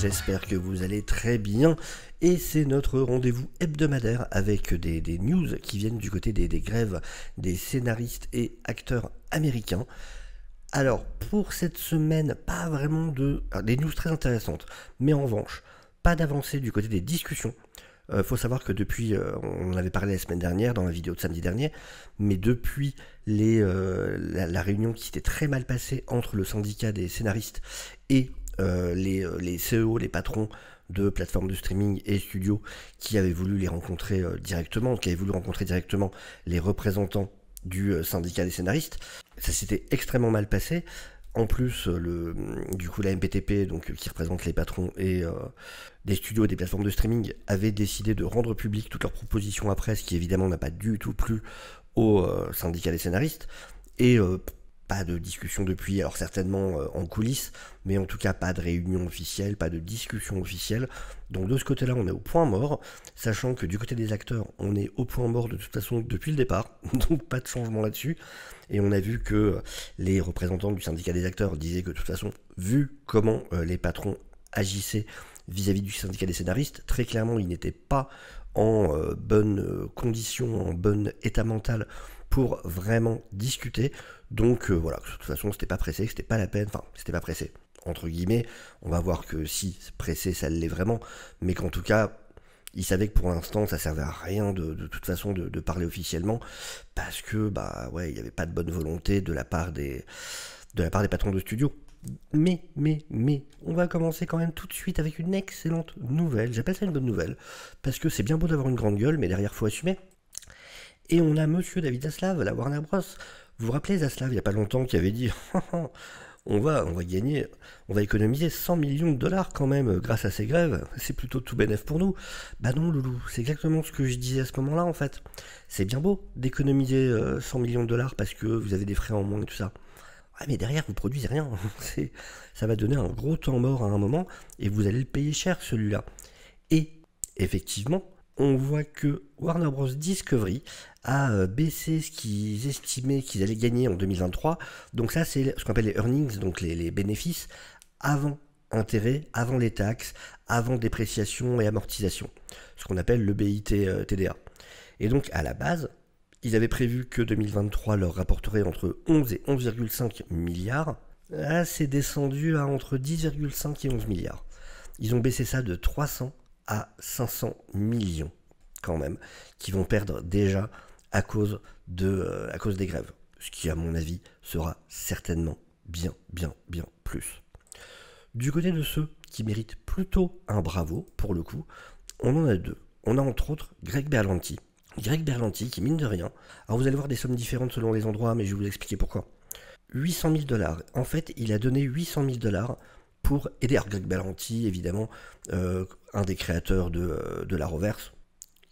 j'espère que vous allez très bien et c'est notre rendez-vous hebdomadaire avec des news qui viennent du côté des grèves des scénaristes et acteurs américains. Alors pour cette semaine, pas vraiment des news très intéressantes, mais en revanche, pas d'avancée du côté des discussions. Faut savoir que depuis, on en avait parlé la semaine dernière dans la vidéo de samedi dernier, mais depuis la réunion qui s'était très mal passée entre le syndicat des scénaristes et les CEO, les patrons de plateformes de streaming et studios qui avaient voulu les rencontrer directement, qui avaient voulu rencontrer directement les représentants du syndicat des scénaristes, ça s'était extrêmement mal passé. En plus, du coup, la MPTP, donc, qui représente les patrons et des studios et des plateformes de streaming, avait décidé de rendre public toutes leurs propositions à presse, qui évidemment n'a pas du tout plu au syndicat des scénaristes. Et pas de discussion depuis, alors certainement en coulisses, mais en tout cas pas de réunion officielle, pas de discussion officielle. Donc de ce côté-là, on est au point mort, sachant que du côté des acteurs, on est au point mort de toute façon depuis le départ, donc pas de changement là-dessus. Et on a vu que les représentants du syndicat des acteurs disaient que de toute façon, vu comment les patrons agissaient vis-à-vis du syndicat des scénaristes, très clairement, ils n'étaient pas en bonne condition, en bon état mental pour vraiment discuter. Donc voilà, de toute façon, c'était pas pressé, c'était pas la peine, enfin, c'était pas pressé, entre guillemets. On va voir que si pressé, ça l'est vraiment, mais qu'en tout cas, ils savaient que pour l'instant, ça servait à rien de toute façon de parler officiellement, parce que, bah ouais, il n'y avait pas de bonne volonté de la part des patrons de studio. Mais, on va commencer quand même tout de suite avec une excellente nouvelle. J'appelle ça une bonne nouvelle, parce que c'est bien beau d'avoir une grande gueule, mais derrière, faut assumer. Et on a monsieur David Zaslav, la Warner Bros. Vous vous rappelez Zaslav, il n'y a pas longtemps, qui avait dit on va gagner, on va économiser 100 millions de dollars quand même grâce à ces grèves, c'est plutôt tout bénef pour nous. Bah non loulou, c'est exactement ce que je disais à ce moment-là en fait. C'est bien beau d'économiser 100 millions de dollars parce que vous avez des frais en moins et tout ça. Ouais, mais derrière vous produisez rien, ça va donner un gros temps mort à un moment et vous allez le payer cher celui-là. Et effectivement, on voit que Warner Bros. Discovery a baissé ce qu'ils estimaient qu'ils allaient gagner en 2023. Donc ça, c'est ce qu'on appelle les earnings, donc les bénéfices, avant intérêt, avant les taxes, avant dépréciation et amortisation. Ce qu'on appelle le BIT-TDA. Et donc, à la base, ils avaient prévu que 2023 leur rapporterait entre 11 et 11,5 milliards. Là, c'est descendu à entre 10,5 et 11 milliards. Ils ont baissé ça de 300 à 500 millions quand même, qui vont perdre déjà à cause des grèves. Ce qui, à mon avis, sera certainement bien plus. Du côté de ceux qui méritent plutôt un bravo, pour le coup, on en a deux. On a entre autres Greg Berlanti. Greg Berlanti, qui mine de rien, alors vous allez voir des sommes différentes selon les endroits, mais je vais vous expliquer pourquoi. 800 000 dollars. En fait, il a donné 800 000 dollars pour aider. Alors Greg Berlanti, évidemment, un des créateurs de l'Arrowverse,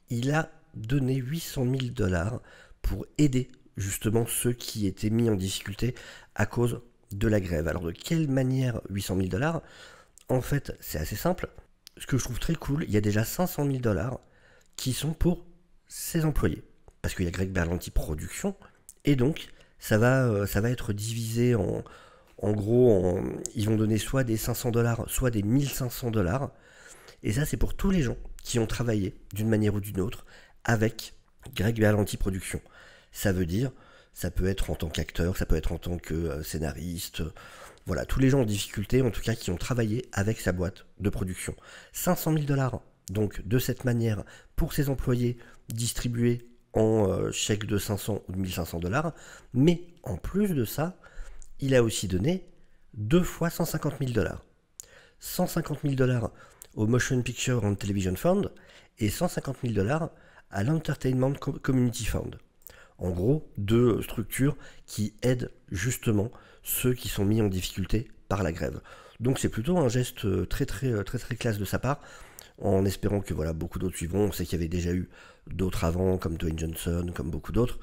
il a donné 800 000 dollars pour aider justement ceux qui étaient mis en difficulté à cause de la grève. Alors de quelle manière 800 000 dollars? En fait, c'est assez simple. Ce que je trouve très cool, il y a déjà 500 000 dollars qui sont pour ses employés. Parce qu'il y a Greg Berlanti Productions, et donc ça va être divisé en gros, ils vont donner soit des 500 dollars, soit des 1500 dollars. Et ça, c'est pour tous les gens qui ont travaillé d'une manière ou d'une autre avec Greg Berlanti Productions. Ça veut dire, ça peut être en tant qu'acteur, ça peut être en tant que scénariste, voilà, tous les gens en difficulté, en tout cas, qui ont travaillé avec sa boîte de production. 500 000 dollars, donc de cette manière, pour ses employés, distribués en chèques de 500 ou de 1500 dollars. Mais en plus de ça, il a aussi donné 2 fois 150 000 dollars. 150 000 dollars au Motion Picture and Television Fund et 150 000 dollars à l'Entertainment Community Fund. En gros, deux structures qui aident justement ceux qui sont mis en difficulté par la grève. Donc c'est plutôt un geste très classe de sa part, en espérant que voilà, beaucoup d'autres suivront. On sait qu'il y avait déjà eu d'autres avant, comme Dwayne Johnson, comme beaucoup d'autres.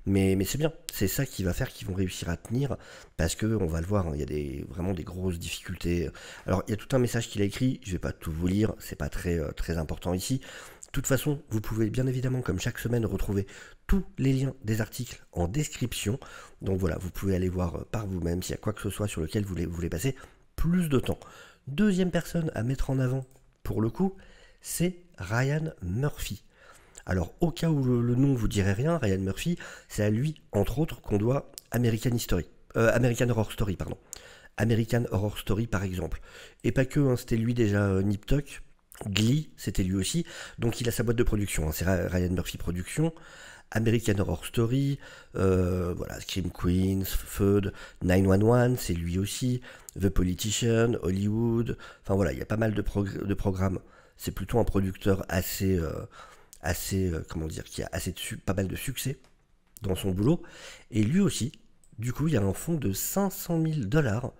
Mais c'est bien, c'est ça qui va faire qu'ils vont réussir à tenir, parce que on va le voir, hein, il y a vraiment des grosses difficultés. Alors il y a tout un message qu'il a écrit, je vais pas tout vous lire, c'est pas très important ici. De toute façon, vous pouvez bien évidemment, comme chaque semaine, retrouver tous les liens des articles en description. Donc voilà, vous pouvez aller voir par vous-même s'il y a quoi que ce soit sur lequel vous voulez passer plus de temps. Deuxième personne à mettre en avant, pour le coup, c'est Ryan Murphy. Alors, au cas où le nom vous dirait rien, Ryan Murphy, c'est à lui, entre autres, qu'on doit American Horror Story, pardon. American Horror Story, par exemple. Et pas que, hein, c'était lui déjà, Nip Tuck, Glee, c'était lui aussi. Donc, il a sa boîte de production, hein, c'est Ryan Murphy Productions. American Horror Story, voilà, Scream Queens, Feud, 911, c'est lui aussi, The Politician, Hollywood, enfin voilà, il y a pas mal de programmes. C'est plutôt un producteur comment dire, qui a pas mal de succès dans son boulot. Et lui aussi, du coup, il y a un fonds de 500 000 dollars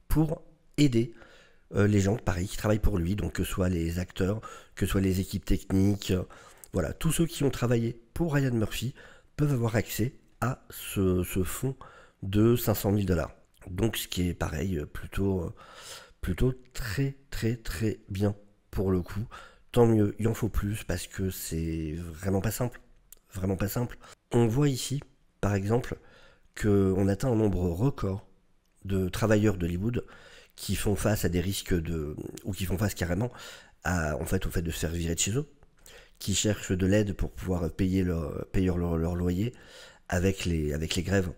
pour aider les gens, pareil, qui travaillent pour lui, donc que ce soit les acteurs, que ce soit les équipes techniques, voilà, tous ceux qui ont travaillé pour Ryan Murphy peuvent avoir accès à ce fonds de 500 000 dollars. Donc ce qui est pareil, plutôt très très très bien pour le coup. Tant mieux, il en faut plus parce que c'est vraiment pas simple. Vraiment pas simple. On voit ici, par exemple, qu'on atteint un nombre record de travailleurs d'Hollywood qui font face à des risques ou qui font face carrément au fait de se faire virer de chez eux, qui cherchent de l'aide pour pouvoir payer leur loyer avec les grèves.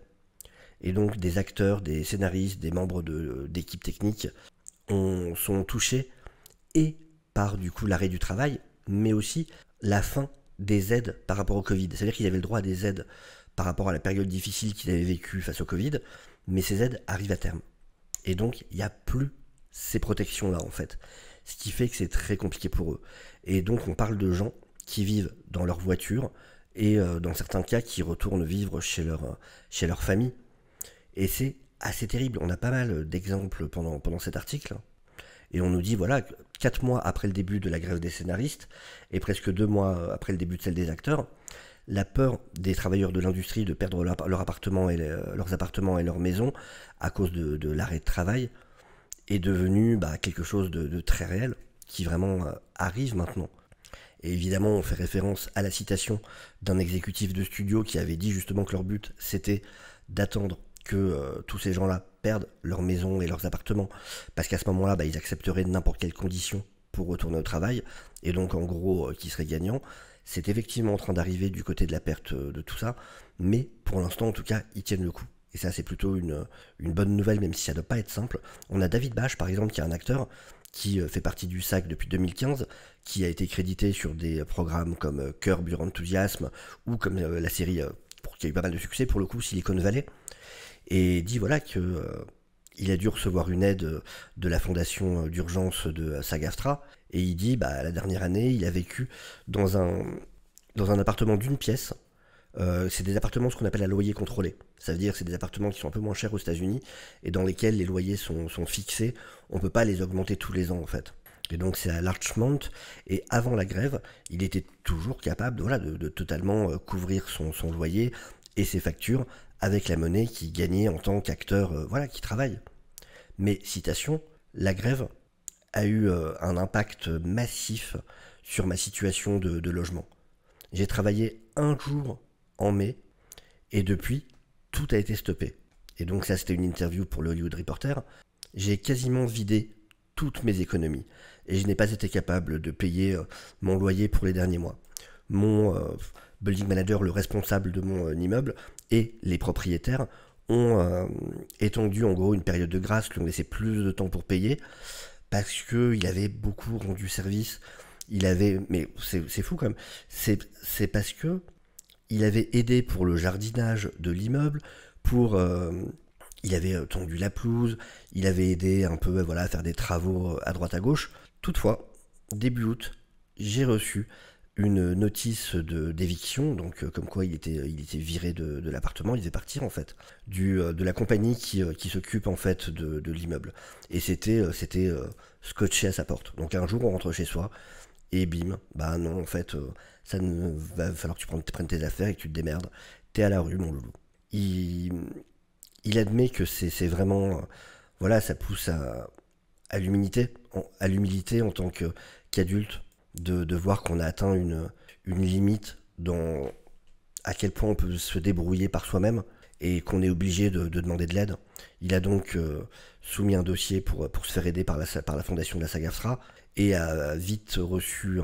Et donc des acteurs, des scénaristes, des membres d'équipes techniques sont touchés et par du coup l'arrêt du travail, mais aussi la fin des aides par rapport au Covid. C'est-à-dire qu'ils avaient le droit à des aides par rapport à la période difficile qu'ils avaient vécue face au Covid, mais ces aides arrivent à terme. Et donc il n'y a plus ces protections-là en fait. Ce qui fait que c'est très compliqué pour eux. Et donc on parle de gens qui vivent dans leur voiture et dans certains cas qui retournent vivre chez leur famille. Et c'est assez terrible. On a pas mal d'exemples pendant cet article. Et on nous dit, voilà, 4 mois après le début de la grève des scénaristes, et presque 2 mois après le début de celle des acteurs, la peur des travailleurs de l'industrie de perdre leurs appartements et leurs maisons à cause de l'arrêt de travail est devenue quelque chose de très réel, qui vraiment arrive maintenant. Et évidemment, on fait référence à la citation d'un exécutif de studio qui avait dit justement que leur but, c'était d'attendre que tous ces gens-là perdent leur maison et leurs appartements, parce qu'à ce moment-là, ils accepteraient n'importe quelle condition pour retourner au travail, et donc en gros, qui seraient gagnants. C'est effectivement en train d'arriver du côté de la perte de tout ça, mais pour l'instant, en tout cas, ils tiennent le coup. Et ça, c'est plutôt une bonne nouvelle, même si ça ne doit pas être simple. On a David Bash, par exemple, qui est un acteur qui fait partie du SAG depuis 2015, qui a été crédité sur des programmes comme Curb Your Enthusiasm, ou comme la série qui a eu pas mal de succès, pour le coup, Silicon Valley, et dit voilà que il a dû recevoir une aide de la fondation d'urgence de SAG-AFTRA, et il dit la dernière année, il a vécu dans un appartement d'une pièce. C'est des appartements ce qu'on appelle à loyer contrôlé. Ça veut dire que c'est des appartements qui sont un peu moins chers aux États-Unis et dans lesquels les loyers sont fixés. On ne peut pas les augmenter tous les ans en fait. Et donc c'est à Larchmont. Et avant la grève, il était toujours capable de totalement couvrir son loyer et ses factures avec la monnaie qu'il gagnait en tant qu'acteur qui travaille. Mais citation, la grève a eu un impact massif sur ma situation de logement. J'ai travaillé un jour en mai, et depuis, tout a été stoppé. Et donc ça, c'était une interview pour le Hollywood Reporter. J'ai quasiment vidé toutes mes économies, et je n'ai pas été capable de payer mon loyer pour les derniers mois. Mon building manager, le responsable de mon immeuble, et les propriétaires ont étendu en gros une période de grâce, lui ont laissé plus de temps pour payer, parce qu'il avait beaucoup rendu service. Mais c'est fou quand même, c'est parce que il avait aidé pour le jardinage de l'immeuble, il avait tendu la pelouse, il avait aidé un peu à faire des travaux à droite à gauche. Toutefois, début août, j'ai reçu une notice d'éviction, donc comme quoi il était viré de l'appartement, il devait partir en fait, de la compagnie qui s'occupe en fait de l'immeuble. Et c'était scotché à sa porte. Donc un jour on rentre chez soi, et bim, non, en fait, ça va falloir que tu prennes tes affaires et que tu te démerdes. T'es à la rue, mon loulou. Il admet que c'est vraiment, ça pousse à l'humilité en tant qu'adulte, de voir qu'on a atteint une limite dans à quel point on peut se débrouiller par soi-même. et qu'on est obligé de demander de l'aide. Il a donc soumis un dossier pour se faire aider par la fondation de la saga AFTRA et a vite reçu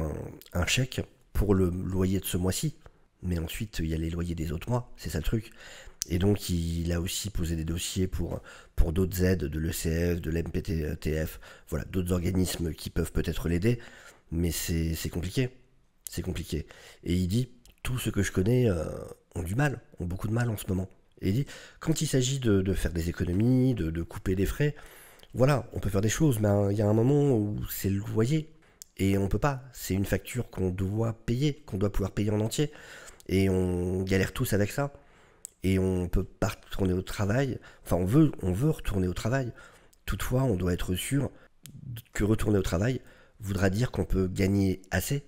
un chèque pour le loyer de ce mois-ci. Mais ensuite, il y a les loyers des autres mois, c'est ça le truc. Et donc, il a aussi posé des dossiers pour d'autres aides de l'ECF, de l'MPTF, voilà, d'autres organismes qui peuvent peut-être l'aider, mais c'est compliqué. C'est compliqué. Et il dit, tous ceux que je connais ont beaucoup de mal en ce moment. Et il dit, quand il s'agit de faire des économies, de couper des frais, voilà, on peut faire des choses, mais il y a un moment où c'est le loyer. Et on peut pas. C'est une facture qu'on doit payer, qu'on doit pouvoir payer en entier. Et on galère tous avec ça. Et on peut pas retourner au travail. Enfin, on veut retourner au travail. Toutefois, on doit être sûr que retourner au travail voudra dire qu'on peut gagner assez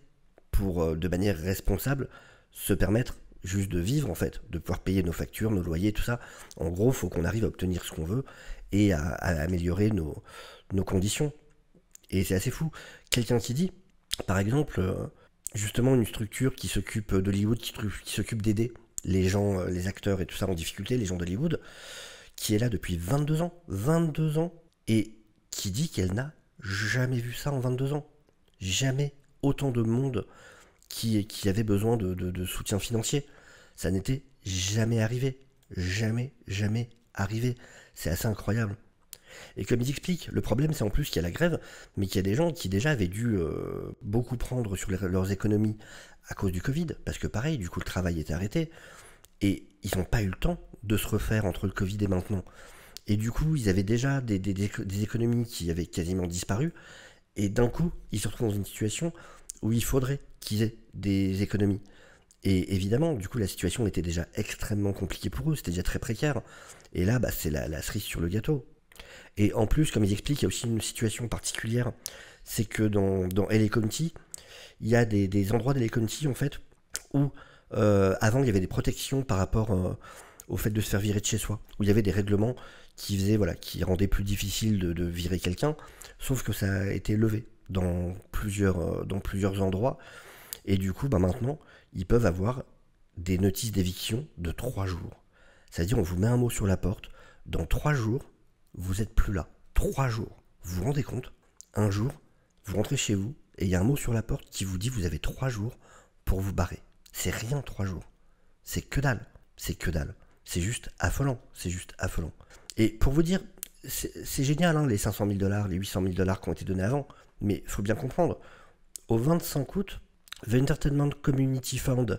pour, de manière responsable, se permettre juste de vivre, en fait, de pouvoir payer nos factures, nos loyers, tout ça. En gros, il faut qu'on arrive à obtenir ce qu'on veut et à améliorer nos conditions. Et c'est assez fou. Quelqu'un qui dit, par exemple, justement une structure qui s'occupe d'Hollywood, qui s'occupe d'aider les gens, les acteurs et tout ça en difficulté, les gens d'Hollywood, qui est là depuis 22 ans, et qui dit qu'elle n'a jamais vu ça en 22 ans. Jamais autant de monde qui avait besoin de soutien financier. Ça n'était jamais arrivé. Jamais arrivé. C'est assez incroyable. Et comme ils expliquent, le problème c'est en plus qu'il y a la grève, mais qu'il y a des gens qui déjà avaient dû beaucoup prendre sur leurs économies à cause du Covid, parce que pareil, du coup le travail était arrêté, et ils n'ont pas eu le temps de se refaire entre le Covid et maintenant. Et du coup, ils avaient déjà des économies qui avaient quasiment disparu, et d'un coup, ils se retrouvent dans une situation où il faudrait qu'ils aient des économies. Et évidemment, du coup, la situation était déjà extrêmement compliquée pour eux, c'était déjà très précaire. Et là, bah, c'est la cerise sur le gâteau. Et en plus, comme ils expliquent, il y a aussi une situation particulière, c'est que dans LA County, il y a des endroits de LA County, en fait, où avant, il y avait des protections par rapport au fait de se faire virer de chez soi, où il y avait des règlements qui faisaient, voilà, qui rendaient plus difficile de virer quelqu'un, sauf que ça a été levé dans plusieurs endroits, et du coup, bah, maintenant, ils peuvent avoir des notices d'éviction de 3 jours. C'est-à-dire, on vous met un mot sur la porte, dans 3 jours, vous n'êtes plus là. 3 jours. Vous vous rendez compte? Un jour, vous rentrez chez vous et il y a un mot sur la porte qui vous dit vous avez 3 jours pour vous barrer. C'est rien 3 jours. C'est que dalle. C'est que dalle. C'est juste affolant. C'est juste affolant. Et pour vous dire, c'est génial hein, les 500 000 $, les 800 000 $ qui ont été donnés avant. Mais il faut bien comprendre, au 25 août, The Entertainment Community Fund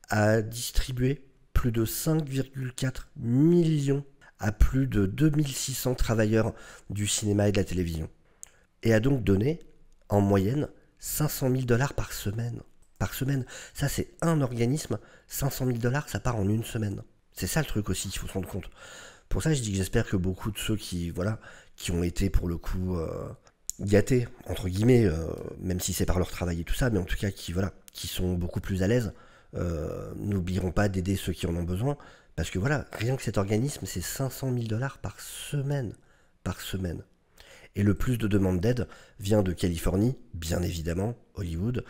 a distribué plus de 5,4 millions à plus de 2600 travailleurs du cinéma et de la télévision. Et a donc donné, en moyenne, 500 000 $ par semaine. Par semaine. Ça, c'est un organisme. 500 000 $, ça part en une semaine. C'est ça le truc aussi, il faut se rendre compte. Pour ça, je dis que j'espère que beaucoup de ceux qui ont été, pour le coup, gâtés, entre guillemets, même si c'est par leur travail et tout ça, mais en tout cas, qui sont beaucoup plus à l'aise, n'oublieront pas d'aider ceux qui en ont besoin. Parce que voilà, rien que cet organisme, c'est 500 000 $ par semaine. Par semaine. Et le plus de demandes d'aide vient de Californie, bien évidemment, Hollywood,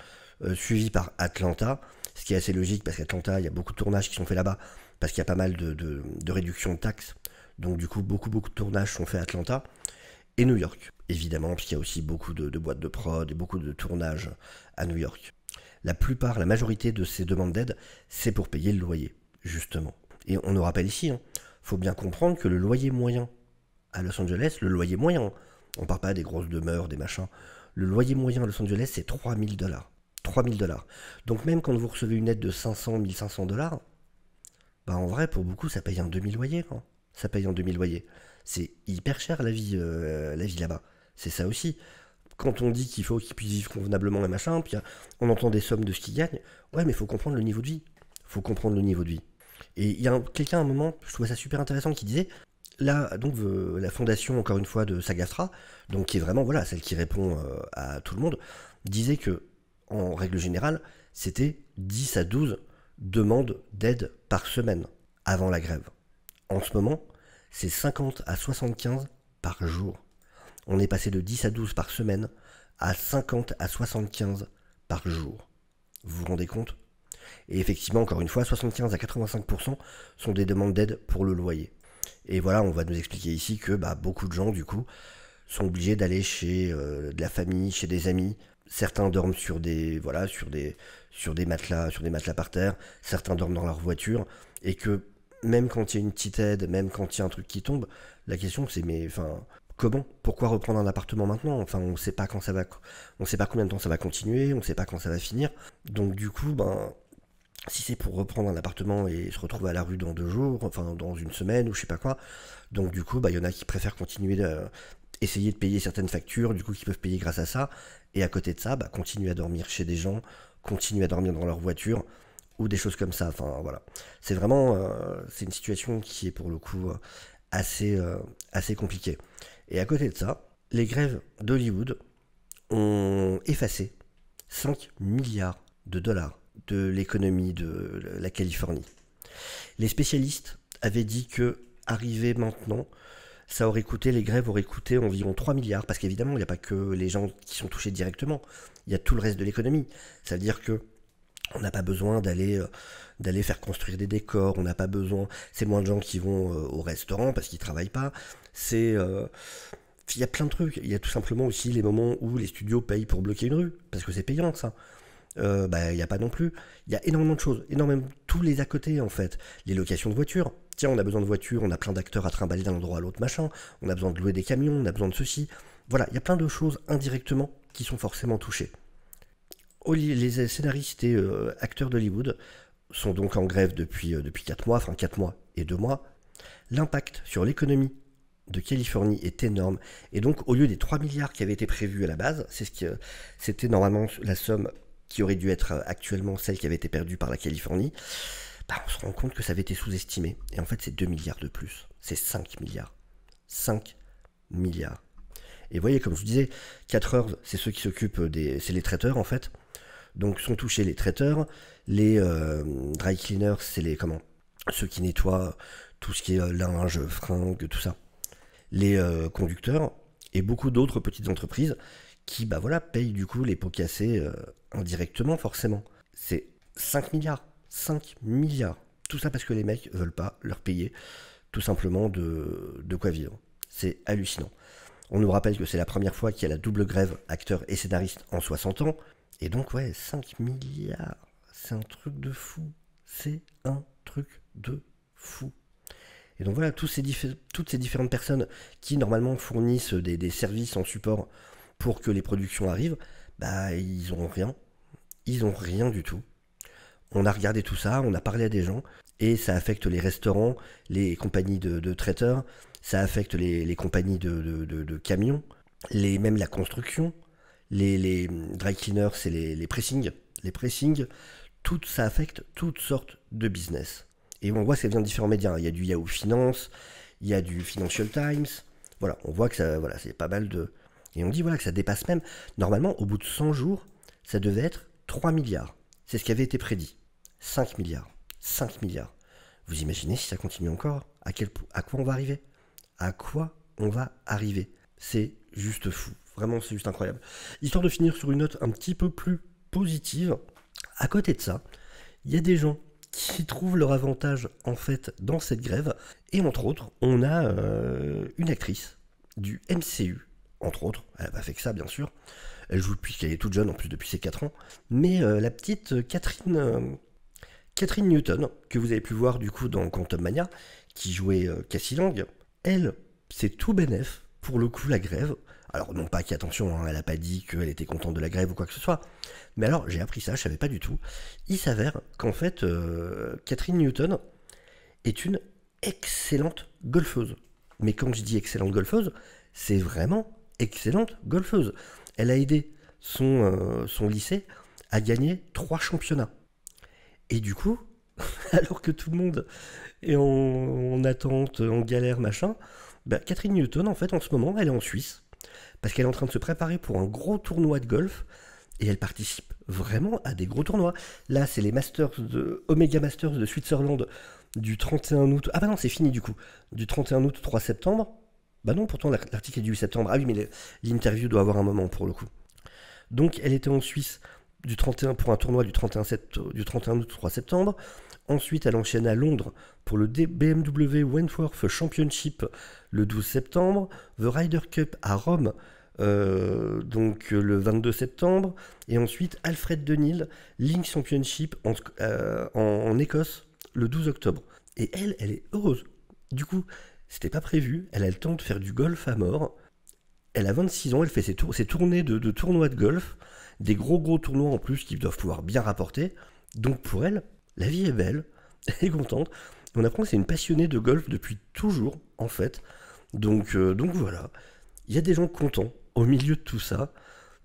suivi par Atlanta, ce qui est assez logique parce qu'Atlanta, il y a beaucoup de tournages qui sont faits là-bas, parce qu'il y a pas mal de réductions de taxes. Donc du coup, beaucoup de tournages sont faits à Atlanta. Et New York, évidemment, parce qu'il y a aussi beaucoup de boîtes de prod et beaucoup de tournages à New York. La majorité de ces demandes d'aide, c'est pour payer le loyer, justement. Et on nous rappelle ici, faut bien comprendre que le loyer moyen à Los Angeles, le loyer moyen, on parle pas des grosses demeures, des machins, le loyer moyen à Los Angeles, c'est 3 000 $. 3 000 $. Donc même quand vous recevez une aide de 500, 1 500 $, bah en vrai, pour beaucoup, ça paye un demi-loyer, quoi. Ça paye un demi-loyer. C'est hyper cher la vie là-bas. C'est ça aussi. Quand on dit qu'il faut qu'ils puissent vivre convenablement et machin, puis on entend des sommes de ce qu'ils gagnent, ouais, mais il faut comprendre le niveau de vie. Faut comprendre le niveau de vie. Et il y a quelqu'un à un moment, je trouvais ça super intéressant, qui disait, là, donc la fondation, encore une fois, de saga AFTRA, donc qui est vraiment, voilà, celle qui répond à tout le monde, disait que, en règle générale, c'était 10 à 12 demandes d'aide par semaine, avant la grève. En ce moment, c'est 50 à 75 par jour. On est passé de 10 à 12 par semaine à 50 à 75 par jour. Vous vous rendez compte? Et effectivement, encore une fois, 75 à 85% sont des demandes d'aide pour le loyer. Et voilà, on va nous expliquer ici que beaucoup de gens, du coup, sont obligés d'aller chez de la famille, chez des amis. Certains dorment sur des matelas par terre. Certains dorment dans leur voiture. Et que même quand il y a une petite aide, même quand il y a un truc qui tombe, la question c'est mais enfin comment? Pourquoi reprendre un appartement maintenant? Enfin, on sait pas quand ça va, on sait pas combien de temps ça va continuer, on sait pas quand ça va finir. Donc du coup, si c'est pour reprendre un appartement et se retrouver à la rue dans 2 jours, enfin dans une semaine ou je sais pas quoi, donc du coup, il y en a qui préfèrent continuer essayer de payer certaines factures, du coup, qui peuvent payer grâce à ça, et à côté de ça, continuer à dormir chez des gens, continuer à dormir dans leur voiture, ou des choses comme ça. Enfin voilà, c'est vraiment, c'est une situation qui est pour le coup assez compliquée. Et à côté de ça, les grèves d'Hollywood ont effacé 5 milliards de dollars de l'économie de la Californie. Les spécialistes avaient dit que, arrivé maintenant, les grèves auraient coûté environ 3 milliards, parce qu'évidemment, il n'y a pas que les gens qui sont touchés directement, il y a tout le reste de l'économie. C'est-à-dire que on n'a pas besoin d'aller faire construire des décors, on n'a pas besoin, c'est moins de gens qui vont au restaurant parce qu'ils travaillent pas, il y a plein de trucs, il y a tout simplement aussi les moments où les studios payent pour bloquer une rue, parce que c'est payant ça. Il n'y a pas non plus. Il y a énormément de choses, énormément, tous les à côté en fait. Les locations de voitures. Tiens, on a besoin de voitures, on a plein d'acteurs à trimballer d'un endroit à l'autre, machin. On a besoin de louer des camions, on a besoin de ceci. Voilà, il y a plein de choses indirectement qui sont forcément touchées. Les scénaristes et acteurs d'Hollywood sont donc en grève depuis 4 mois, enfin 4 mois et 2 mois. L'impact sur l'économie de Californie est énorme. Et donc, au lieu des 3 milliards qui avaient été prévus à la base, c'était normalement la somme qui aurait dû être actuellement celle qui avait été perdue par la Californie, on se rend compte que ça avait été sous-estimé. Et en fait, c'est 2 milliards de plus. C'est 5 milliards. 5 milliards. Et vous voyez, comme je vous disais, 4 heures, c'est ceux qui s'occupent c'est les traiteurs, en fait. Donc, sont touchés les traiteurs. Les dry cleaners, c'est ceux qui nettoient tout ce qui est linge, fringues, tout ça. Les conducteurs et beaucoup d'autres petites entreprises qui payent du coup les pots cassés indirectement forcément. C'est 5 milliards. 5 milliards. Tout ça parce que les mecs veulent pas leur payer tout simplement de quoi vivre. C'est hallucinant. On nous rappelle que c'est la première fois qu'il y a la double grève acteur et scénariste en 60 ans. Et donc 5 milliards. C'est un truc de fou. C'est un truc de fou. Et donc voilà, toutes ces différentes personnes qui normalement fournissent des services en support pour que les productions arrivent, ils n'ont rien. Ils n'ont rien du tout. On a regardé tout ça, on a parlé à des gens, et ça affecte les restaurants, les compagnies de traiteurs, ça affecte les compagnies de camions, même la construction, les dry cleaners, c'est les pressings. Les pressings, tout ça affecte toutes sortes de business. Et on voit que ça vient de différents médias. Il y a du Yahoo Finance, il y a du Financial Times. Voilà, on voit que ça, c'est pas mal de... Et on dit que ça dépasse même... Normalement, au bout de 100 jours, ça devait être 3 milliards. C'est ce qui avait été prédit. 5 milliards. 5 milliards. Vous imaginez si ça continue encore? À quoi on va arriver? À quoi on va arriver? C'est juste fou. Vraiment, c'est juste incroyable. Histoire de finir sur une note un petit peu plus positive, à côté de ça, il y a des gens qui trouvent leur avantage en fait dans cette grève. Et entre autres, on a une actrice du MCU, entre autres, elle n'a pas fait que ça bien sûr, elle joue depuis qu'elle est toute jeune, en plus depuis ses 4 ans, mais la petite Catherine Newton, que vous avez pu voir du coup dans Quantum Mania, qui jouait Cassie Lang, elle, c'est tout bénef pour le coup la grève. Alors non pas qu'attention, elle n'a pas dit qu'elle était contente de la grève ou quoi que ce soit, mais alors j'ai appris ça, je savais pas du tout. Il s'avère qu'en fait, Catherine Newton est une excellente golfeuse. Mais quand je dis excellente golfeuse, c'est vraiment excellente golfeuse. Elle a aidé son lycée à gagner 3 championnats. Et du coup, alors que tout le monde est en attente, en galère, machin, Catherine Newton, en fait, en ce moment, elle est en Suisse, parce qu'elle est en train de se préparer pour un gros tournoi de golf, et elle participe vraiment à des gros tournois. Là, c'est les Omega Masters de Switzerland du 31 août. Ah non, c'est fini du coup. Du 31 août au 3 septembre. Non, pourtant l'article est du 8 septembre. Ah oui, mais l'interview doit avoir un moment pour le coup. Donc, elle était en Suisse du 31 pour un tournoi du 31 août 3 septembre. Ensuite, elle enchaîne à Londres pour le BMW Wentworth Championship le 12 septembre. The Ryder Cup à Rome, donc le 22 septembre. Et ensuite, Alfred Dunhill Link Championship en Écosse le 12 octobre. Et elle est heureuse. Du coup, c'était pas prévu. Elle a le temps de faire du golf à mort. Elle a 26 ans, elle fait ses tournées de tournois de golf. Des gros tournois en plus qui doivent pouvoir bien rapporter. Donc pour elle, la vie est belle, elle est contente. On apprend que c'est une passionnée de golf depuis toujours, en fait. Donc voilà, il y a des gens contents au milieu de tout ça.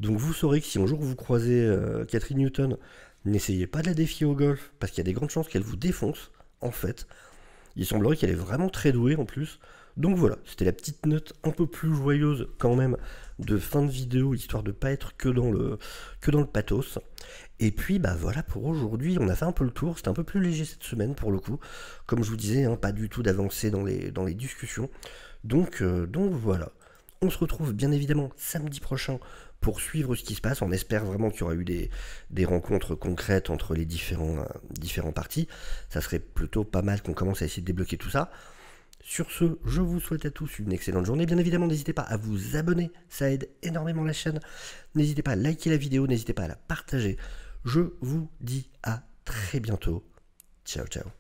Donc vous saurez que si un jour vous croisez Catherine Newton, n'essayez pas de la défier au golf, parce qu'il y a des grandes chances qu'elle vous défonce, en fait. Il semblerait qu'elle est vraiment très douée en plus. Donc voilà, c'était la petite note un peu plus joyeuse quand même de fin de vidéo, histoire de pas être que dans le pathos. Et puis bah voilà pour aujourd'hui, on a fait un peu le tour, c'était un peu plus léger cette semaine pour le coup. Comme je vous disais, hein, pas du tout d'avancée dans les discussions. Donc voilà. On se retrouve bien évidemment samedi prochain pour suivre ce qui se passe. On espère vraiment qu'il y aura eu des rencontres concrètes entre les différents partis. Ça serait plutôt pas mal qu'on commence à essayer de débloquer tout ça. Sur ce, je vous souhaite à tous une excellente journée. Bien évidemment, n'hésitez pas à vous abonner, ça aide énormément la chaîne. N'hésitez pas à liker la vidéo, n'hésitez pas à la partager. Je vous dis à très bientôt. Ciao, ciao.